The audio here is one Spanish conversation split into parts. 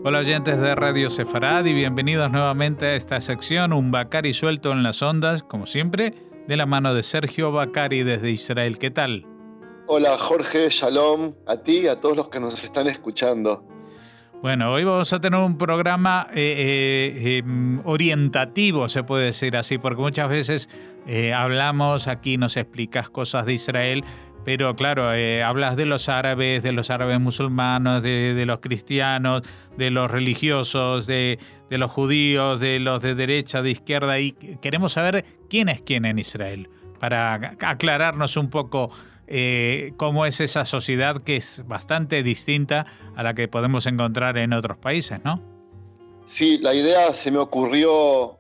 Hola oyentes de Radio Sefarad y bienvenidos nuevamente a esta sección, un Bacari suelto en las ondas, como siempre, de la mano de Sergio Bacari desde Israel. ¿Qué tal? Hola Jorge, shalom, a ti y a todos los que nos están escuchando. Bueno, hoy vamos a tener un programa orientativo, se puede decir así, porque muchas veces hablamos aquí, nos explicas cosas de Israel, pero claro, hablas de los árabes musulmanes, de los cristianos, de los religiosos, de los judíos, de los de derecha, de izquierda, y queremos saber quién es quién en Israel, para aclararnos un poco cómo es esa sociedad que es bastante distinta a la que podemos encontrar en otros países, ¿no? Sí, la idea se me ocurrió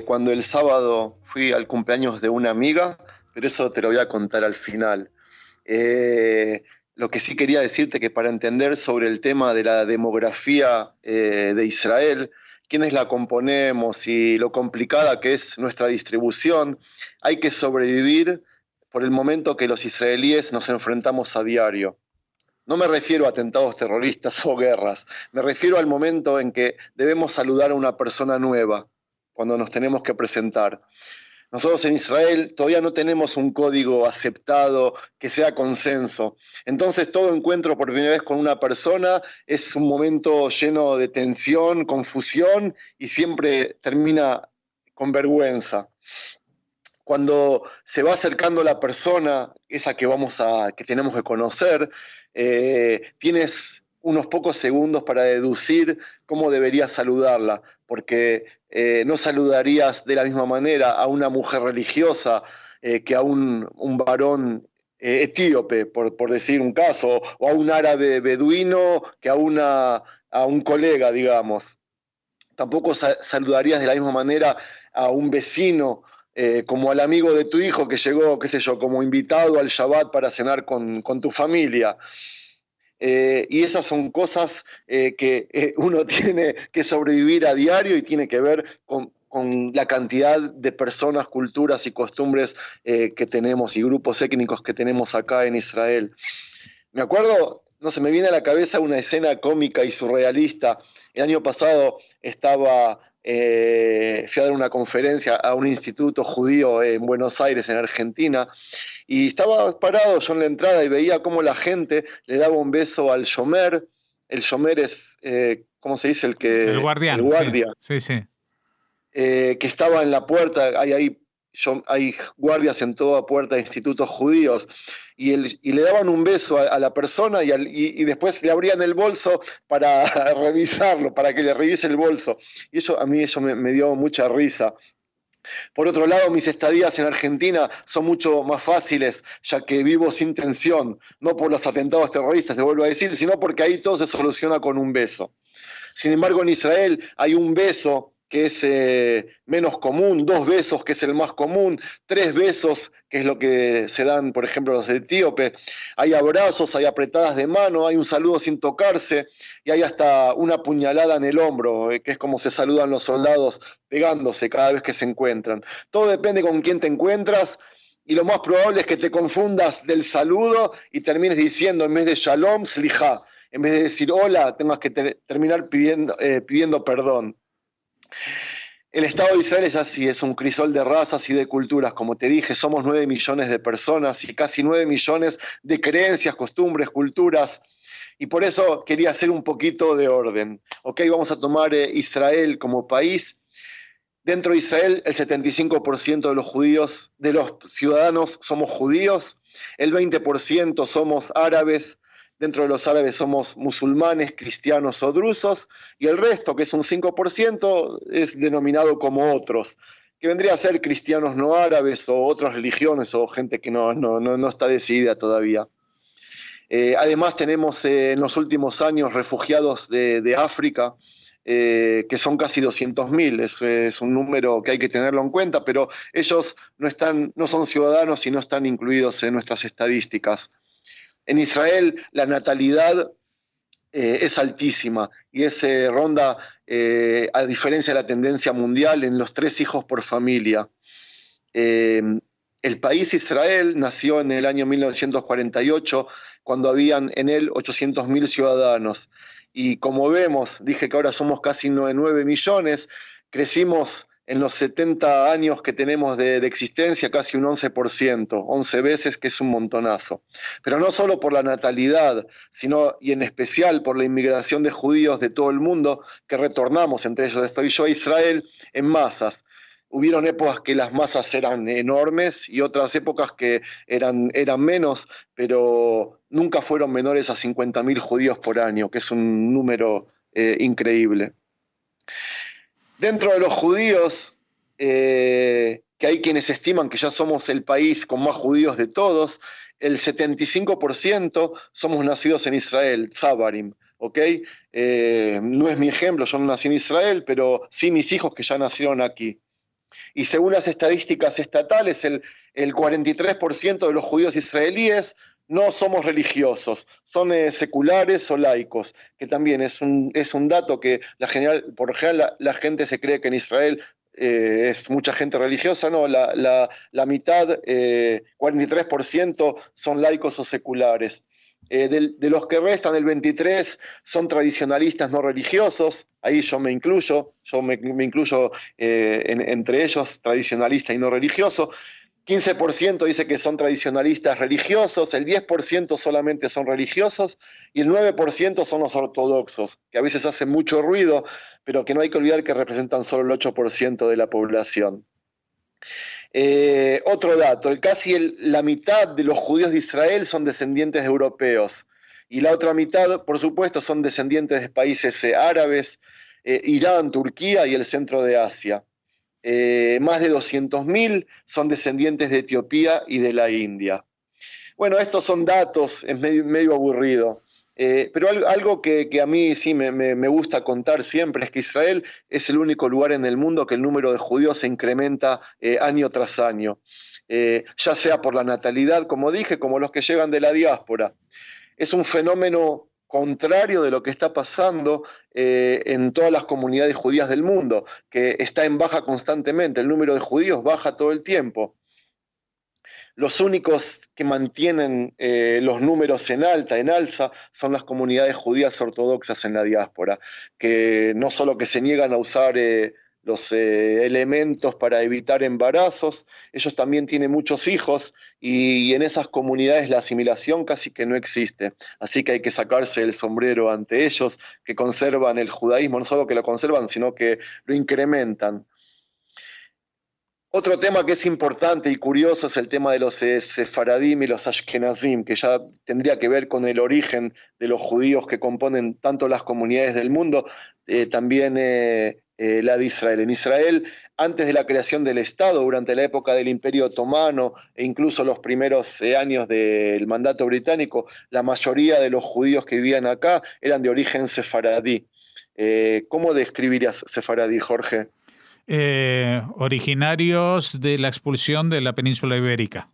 cuando el sábado fui al cumpleaños de una amiga, pero eso te lo voy a contar al final. Lo que sí quería decirte que para entender sobre el tema de la demografía de Israel, quiénes la componemos y lo complicada que es nuestra distribución, hay que sobrevivir por el momento que los israelíes nos enfrentamos a diario. No me refiero a atentados terroristas o guerras, me refiero al momento en que debemos saludar a una persona nueva, cuando nos tenemos que presentar. Nosotros en Israel todavía no tenemos un código aceptado que sea consenso. Entonces todo encuentro por primera vez con una persona es un momento lleno de tensión, confusión y siempre termina con vergüenza. Cuando se va acercando la persona, esa que tenemos que conocer, tienes unos pocos segundos para deducir cómo deberías saludarla, porque no saludarías de la misma manera a una mujer religiosa que a un varón etíope, por decir un caso, o a un árabe beduino que a un colega, digamos. Tampoco saludarías de la misma manera a un vecino como al amigo de tu hijo que llegó, qué sé yo, como invitado al Shabbat para cenar con tu familia. Y esas son cosas que uno tiene que sobrevivir a diario y tiene que ver con la cantidad de personas, culturas y costumbres que tenemos y grupos étnicos que tenemos acá en Israel. Me acuerdo, no se me viene a la cabeza una escena cómica y surrealista. El año pasado fui a dar una conferencia a un instituto judío en Buenos Aires, en Argentina, y estaba parado yo en la entrada y veía cómo la gente le daba un beso al shomer. El shomer es, ¿cómo se dice? El El guardián, guardia. sí, sí. Que estaba en la puerta, hay guardias en toda puerta de institutos judíos, y le daban un beso a la persona y después le abrían el bolso para revisarlo, para que le revise el bolso. Y a mí eso me dio mucha risa. Por otro lado, mis estadías en Argentina son mucho más fáciles, ya que vivo sin tensión, no por los atentados terroristas, te vuelvo a decir, sino porque ahí todo se soluciona con un beso. Sin embargo, en Israel hay un beso que es menos común, 2 besos que es el más común, 3 besos que es lo que se dan, por ejemplo, los etíopes. Hay abrazos, hay apretadas de mano, hay un saludo sin tocarse y hay hasta una puñalada en el hombro, que es como se saludan los soldados pegándose cada vez que se encuentran. Todo depende con quién te encuentras. Y lo más probable es que te confundas del saludo y termines diciendo en vez de shalom, slijá. En vez de decir hola, tengas que terminar pidiendo perdón. El Estado de Israel es así, es un crisol de razas y de culturas. Como te dije, somos 9 millones de personas y casi 9 millones de creencias, costumbres, culturas. Y por eso quería hacer un poquito de orden. Ok, vamos a tomar Israel como país. Dentro de Israel, el 75% de los judíos, de los ciudadanos, somos judíos. El 20% somos árabes. Dentro de los árabes somos musulmanes, cristianos o drusos, y el resto, que es un 5%, es denominado como otros, que vendría a ser cristianos no árabes o otras religiones o gente que no está decidida todavía. Además tenemos en los últimos años refugiados de África, que son casi 200.000, es un número que hay que tenerlo en cuenta, pero ellos no son ciudadanos y no están incluidos en nuestras estadísticas. En Israel la natalidad es altísima y ronda, a diferencia de la tendencia mundial, en los 3 hijos por familia. El país Israel nació en el año 1948, cuando habían en él 800.000 ciudadanos. y como vemos, dije que ahora somos casi 9 millones, crecimos en los 70 años que tenemos de existencia casi un 11%, 11 veces, que es un montonazo. Pero no solo por la natalidad, sino y en especial por la inmigración de judíos de todo el mundo que retornamos, entre ellos estoy yo, a Israel, en masas. Hubieron épocas que las masas eran enormes y otras épocas que eran menos, pero nunca fueron menores a 50.000 judíos por año, que es un número increíble. Dentro de los judíos, que hay quienes estiman que ya somos el país con más judíos de todos, el 75% somos nacidos en Israel, Tzabarim, ¿ok? No es mi ejemplo, yo no nací en Israel, pero sí mis hijos que ya nacieron aquí. Y según las estadísticas estatales, el 43% de los judíos israelíes no somos religiosos, son seculares o laicos, que también es un dato que por lo general la gente se cree que en Israel es mucha gente religiosa, no, la mitad, 43% son laicos o seculares. De los que restan, el 23 son tradicionalistas no religiosos, ahí yo me incluyo, entre ellos, tradicionalista y no religioso. 15% dice que son tradicionalistas religiosos, el 10% solamente son religiosos y el 9% son los ortodoxos, que a veces hacen mucho ruido, pero que no hay que olvidar que representan solo el 8% de la población. Otro dato, casi la mitad de los judíos de Israel son descendientes de europeos y la otra mitad, por supuesto, son descendientes de países árabes, Irán, Turquía y el centro de Asia. Más de 200.000 son descendientes de Etiopía y de la India. Bueno, estos son datos, es medio aburrido. Pero algo que a mí sí me gusta contar siempre es que Israel es el único lugar en el mundo que el número de judíos se incrementa año tras año, ya sea por la natalidad, como dije, como los que llegan de la diáspora. Es un fenómeno contrario de lo que está pasando en todas las comunidades judías del mundo, que está en baja constantemente, el número de judíos baja todo el tiempo. Los únicos que mantienen los números en alza, son las comunidades judías ortodoxas en la diáspora, que no solo que se niegan a usar los elementos para evitar embarazos, ellos también tienen muchos hijos y en esas comunidades la asimilación casi que no existe. Así que hay que sacarse el sombrero ante ellos, que conservan el judaísmo, no solo que lo conservan, sino que lo incrementan. Otro tema que es importante y curioso es el tema de los sefaradim y los ashkenazim, que ya tendría que ver con el origen de los judíos que componen tanto las comunidades del mundo, también la de Israel. En Israel, antes de la creación del Estado, durante la época del Imperio Otomano e incluso los primeros años del mandato británico, la mayoría de los judíos que vivían acá eran de origen sefaradí. ¿Cómo describirías sefaradí, Jorge? Originarios de la expulsión de la península ibérica.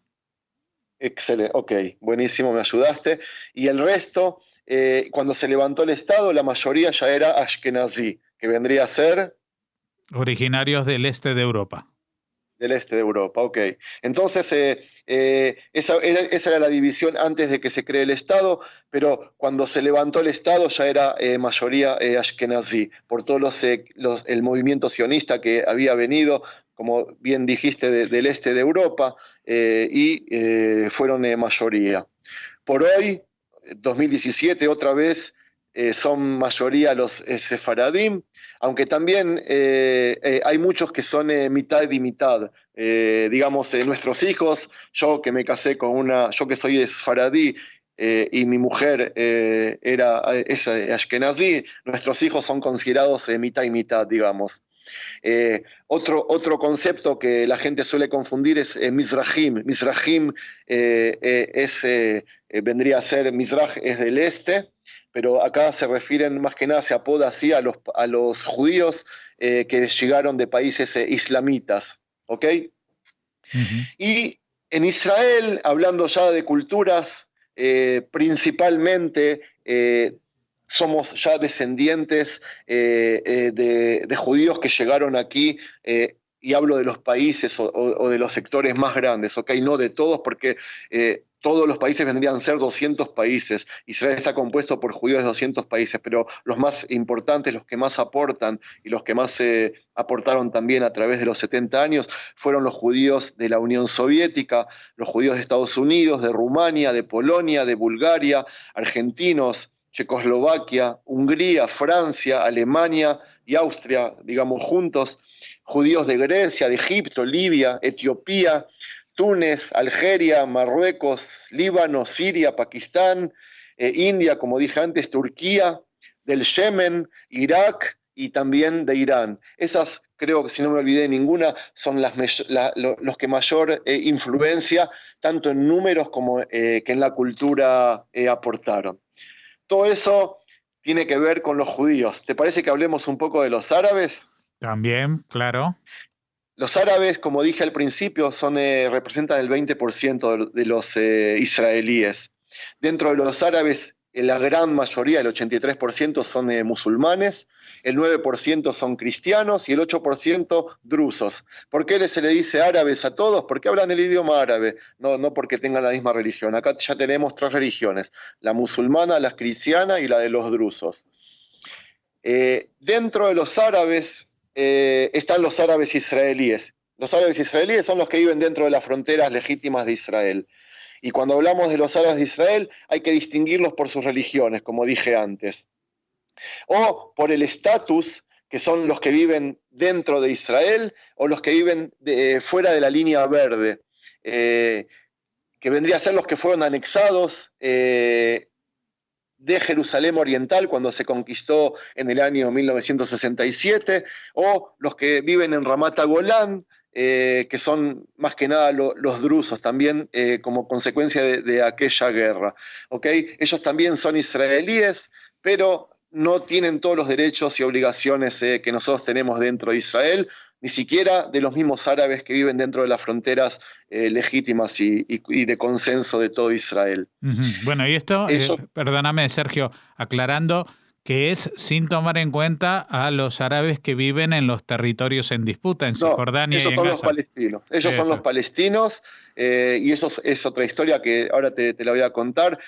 Excelente, ok, buenísimo, me ayudaste. Y el resto, cuando se levantó el Estado, la mayoría ya era ashkenazí, que vendría a ser... Originarios del este de Europa. Del este de Europa, ok. Entonces, esa era la división antes de que se cree el Estado, pero cuando se levantó el Estado ya era mayoría ashkenazí, por todo el movimiento sionista que había venido, como bien dijiste, del este de Europa, y fueron mayoría. Por hoy, 2017, otra vez, son mayoría los sefaradim, aunque también hay muchos que son mitad y mitad. Digamos, nuestros hijos, yo que me casé yo que soy sefaradí, y mi mujer es ashkenazí, nuestros hijos son considerados mitad y mitad, digamos. Otro concepto que la gente suele confundir es Mizrahim. Mizrahim vendría a ser, Mizrah es del este, pero acá se refieren más que nada, se apoda así a los judíos que llegaron de países islamitas, ¿ok? Uh-huh. Y en Israel, hablando ya de culturas, principalmente somos ya descendientes de judíos que llegaron aquí, y hablo de los países o de los sectores más grandes, ¿ok? No de todos, porque todos los países vendrían a ser 200 países. Israel está compuesto por judíos de 200 países, pero los más importantes, los que más aportan y los que más aportaron también a través de los 70 años, fueron los judíos de la Unión Soviética, los judíos de Estados Unidos, de Rumania, de Polonia, de Bulgaria, argentinos, Checoslovaquia, Hungría, Francia, Alemania y Austria, digamos juntos, judíos de Grecia, de Egipto, Libia, Etiopía, Túnez, Algeria, Marruecos, Líbano, Siria, Pakistán, India, como dije antes, Turquía, del Yemen, Irak y también de Irán. Esas, creo que si no me olvidé ninguna, son los que mayor influencia, tanto en números como que en la cultura aportaron. Todo eso tiene que ver con los judíos. ¿Te parece que hablemos un poco de los árabes? También, claro. Los árabes, como dije al principio, representan el 20% de los israelíes. Dentro de los árabes, la gran mayoría, el 83%, son musulmanes, el 9% son cristianos y el 8% drusos. ¿Por qué se le dice árabes a todos? Porque hablan el idioma árabe, no porque tengan la misma religión. Acá ya tenemos 3 religiones, la musulmana, la cristiana y la de los drusos. Dentro de los árabes están los árabes israelíes. Los árabes israelíes son los que viven dentro de las fronteras legítimas de Israel. Y cuando hablamos de los árabes de Israel, hay que distinguirlos por sus religiones, como dije antes. O por el estatus, que son los que viven dentro de Israel, o los que viven fuera de la línea verde, que vendría a ser los que fueron anexados de Jerusalén Oriental cuando se conquistó en el año 1967, o los que viven en Ramat Golán, que son más que nada los drusos también como consecuencia de aquella guerra. ¿Okay? Ellos también son israelíes, pero no tienen todos los derechos y obligaciones que nosotros tenemos dentro de Israel, ni siquiera de los mismos árabes que viven dentro de las fronteras legítimas y de consenso de todo Israel. Bueno, y esto, perdóname Sergio, aclarando que es sin tomar en cuenta a los árabes que viven en los territorios en disputa, en Cisjordania y en Gaza. Ellos son los palestinos. Ellos son los palestinos y eso es otra historia que ahora te la voy a contar.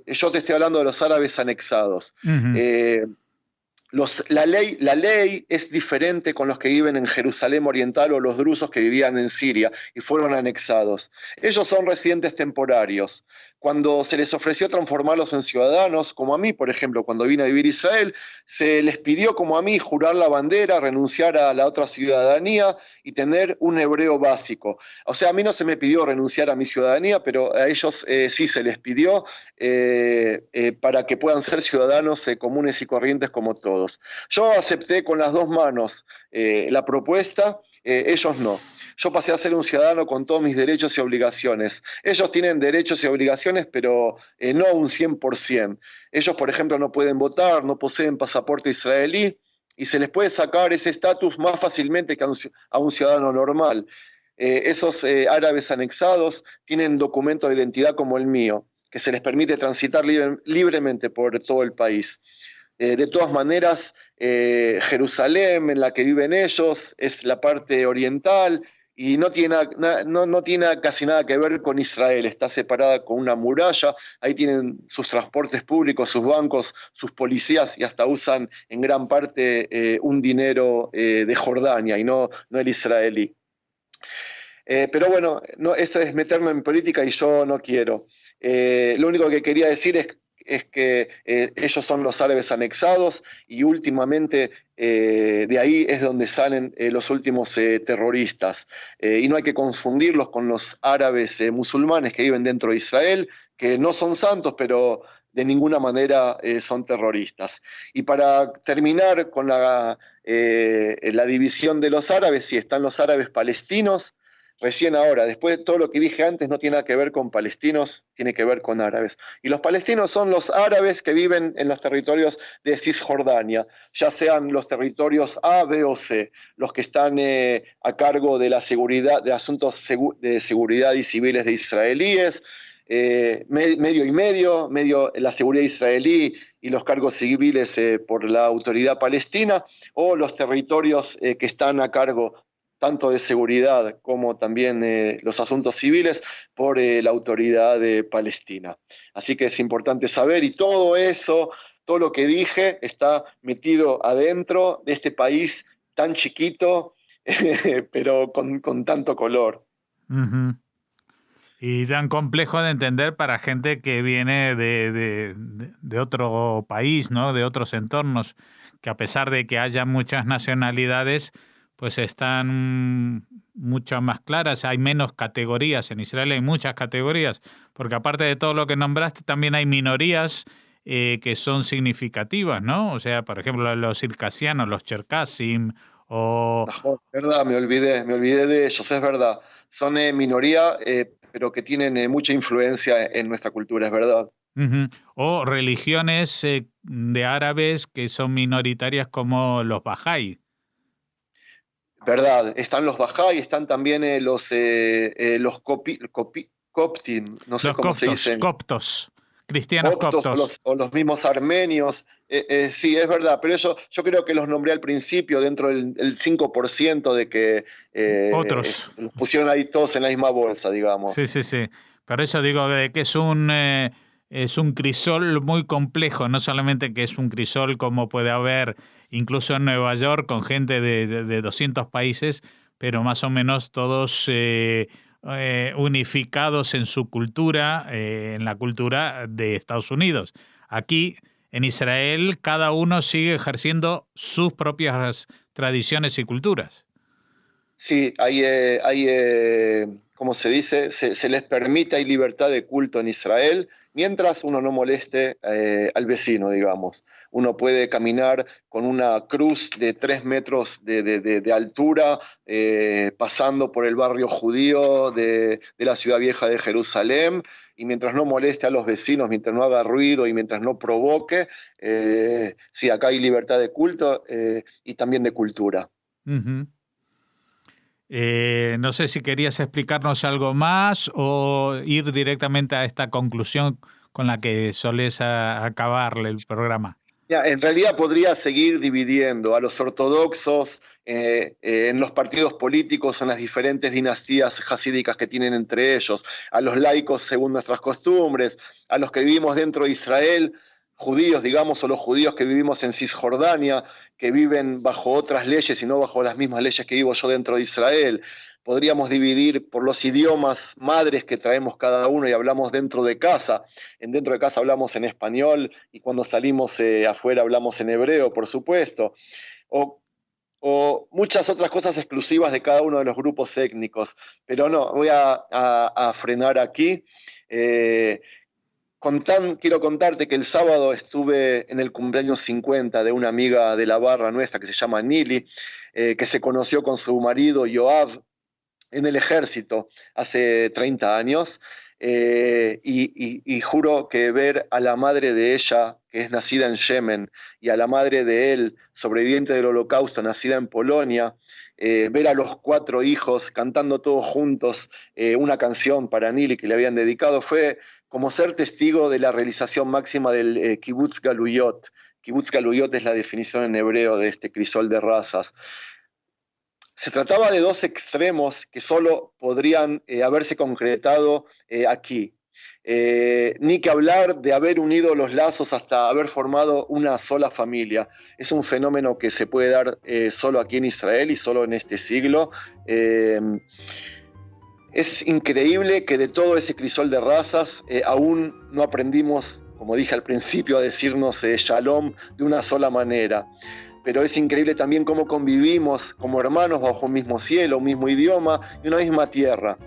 Yo te estoy hablando de los árabes anexados. La ley es diferente con los que viven en Jerusalén Oriental o los drusos que vivían en Siria y fueron anexados. Ellos son residentes temporarios. Cuando se les ofreció transformarlos en ciudadanos, como a mí, por ejemplo, cuando vine a vivir a Israel, se les pidió, como a mí, jurar la bandera, renunciar a la otra ciudadanía y tener un hebreo básico. O sea, a mí no se me pidió renunciar a mi ciudadanía, pero a ellos sí se les pidió para que puedan ser ciudadanos comunes y corrientes como todos. Yo acepté con las 2 manos la propuesta, ellos no. Yo pasé a ser un ciudadano con todos mis derechos y obligaciones. Ellos tienen derechos y obligaciones, pero no un 100%. Ellos, por ejemplo, no pueden votar, no poseen pasaporte israelí y se les puede sacar ese estatus más fácilmente que a un ciudadano normal. Esos árabes anexados tienen documento de identidad como el mío, que se les permite transitar libremente por todo el país. De todas maneras, Jerusalén, en la que viven ellos, es la parte oriental y no tiene casi nada que ver con Israel. Está separada con una muralla, ahí tienen sus transportes públicos, sus bancos, sus policías y hasta usan en gran parte un dinero de Jordania y no el israelí. Pero bueno, eso es meterme en política y yo no quiero. Lo único que quería decir es que ellos son los árabes anexados y últimamente de ahí es donde salen los últimos terroristas. Y no hay que confundirlos con los árabes musulmanes que viven dentro de Israel, que no son santos, pero de ninguna manera son terroristas. Y para terminar con la división de los árabes, sí, están los árabes palestinos. Recién ahora, después de todo lo que dije antes, no tiene nada que ver con palestinos, tiene que ver con árabes. Y los palestinos son los árabes que viven en los territorios de Cisjordania, ya sean los territorios A, B o C, los que están a cargo de la seguridad, de asuntos de seguridad y civiles de israelíes, medio y medio, la seguridad israelí y los cargos civiles por la autoridad palestina, o los territorios que están a cargo tanto de seguridad como también los asuntos civiles, por la autoridad palestina. Así que es importante saber, y todo eso, todo lo que dije, está metido adentro de este país tan chiquito, pero con tanto color. Uh-huh. Y tan complejo de entender para gente que viene de otro país, ¿no? De otros entornos, que a pesar de que haya muchas nacionalidades, pues están mucho más claras. Hay menos categorías. En Israel hay muchas categorías, porque aparte de todo lo que nombraste, también hay minorías que son significativas, ¿no? O sea, por ejemplo, los circasianos, los cherkasim, o... No, es verdad, me olvidé de ellos, es verdad. Son minoría, pero que tienen mucha influencia en nuestra cultura, es verdad. Uh-huh. O religiones de árabes que son minoritarias como los Bahá'í. Verdad, están los Bahá'í, están también los coptim, no sé los cómo se dicen. Coptos, cristianos coptos. O los mismos armenios. Sí, es verdad, pero eso yo creo que los nombré al principio dentro del 5% de que otros los pusieron ahí todos en la misma bolsa, digamos. Sí. Por eso digo que es un crisol muy complejo, no solamente que es un crisol como puede haber incluso en Nueva York con gente de 200 países, pero más o menos todos unificados en su cultura, en la cultura de Estados Unidos. Aquí, en Israel, cada uno sigue ejerciendo sus propias tradiciones y culturas. Sí, ¿cómo se dice? Se les permite, hay libertad de culto en Israel, mientras uno no moleste al vecino, digamos. Uno puede caminar con una cruz de 3 metros de altura, pasando por el barrio judío de la ciudad vieja de Jerusalén, y mientras no moleste a los vecinos, mientras no haga ruido y mientras no provoque, sí, acá hay libertad de culto y también de cultura. Uh-huh. No sé si querías explicarnos algo más o ir directamente a esta conclusión con la que solés acabarle el programa. En realidad podría seguir dividiendo a los ortodoxos en los partidos políticos, en las diferentes dinastías jasídicas que tienen entre ellos, a los laicos según nuestras costumbres, a los que vivimos dentro de Israel, judíos, digamos, o los judíos que vivimos en Cisjordania, que viven bajo otras leyes y no bajo las mismas leyes que vivo yo dentro de Israel. Podríamos dividir por los idiomas madres que traemos cada uno y hablamos dentro de casa. Dentro de casa hablamos en español y cuando salimos afuera hablamos en hebreo, por supuesto. O muchas otras cosas exclusivas de cada uno de los grupos étnicos. Pero no, voy a frenar aquí. Quiero contarte que el sábado estuve en el cumpleaños 50 de una amiga de la barra nuestra que se llama Nili, que se conoció con su marido Yoav en el ejército hace 30 años, y juro que ver a la madre de ella, que es nacida en Yemen, y a la madre de él, sobreviviente del Holocausto, nacida en Polonia, ver a los 4 hijos cantando todos juntos una canción para Nili que le habían dedicado, fue como ser testigo de la realización máxima del Kibbutz Galuyot. Kibbutz Galuyot es la definición en hebreo de este crisol de razas. Se trataba de 2 extremos que solo podrían haberse concretado aquí. Ni que hablar de haber unido los lazos hasta haber formado una sola familia. Es un fenómeno que se puede dar solo aquí en Israel y solo en este siglo. Es increíble que de todo ese crisol de razas aún no aprendimos, como dije al principio, a decirnos shalom de una sola manera. Pero es increíble también cómo convivimos como hermanos bajo un mismo cielo, un mismo idioma y una misma tierra.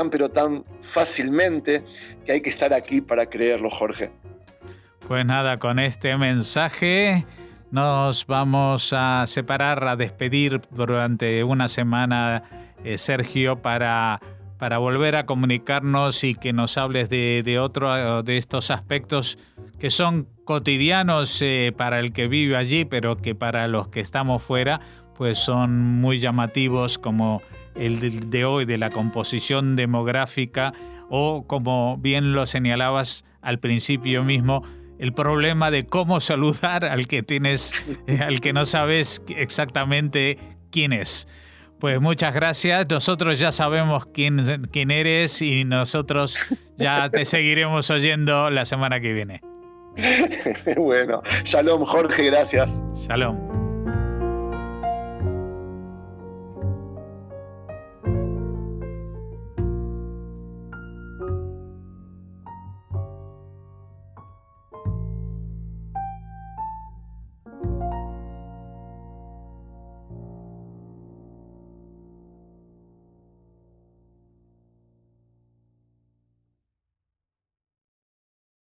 Pero tan fácilmente que hay que estar aquí para creerlo, Jorge. Pues nada, con este mensaje nos vamos a separar, a despedir durante una semana, Sergio, para volver a comunicarnos y que nos hables de otro de estos aspectos que son cotidianos para el que vive allí, pero que para los que estamos fuera pues son muy llamativos, como el de hoy, de la composición demográfica, o como bien lo señalabas al principio mismo, el problema de cómo saludar al que no sabes exactamente quién es. Pues muchas gracias. Nosotros ya sabemos quién eres y nosotros ya te seguiremos oyendo la semana que viene. Bueno, shalom Jorge, gracias. Shalom.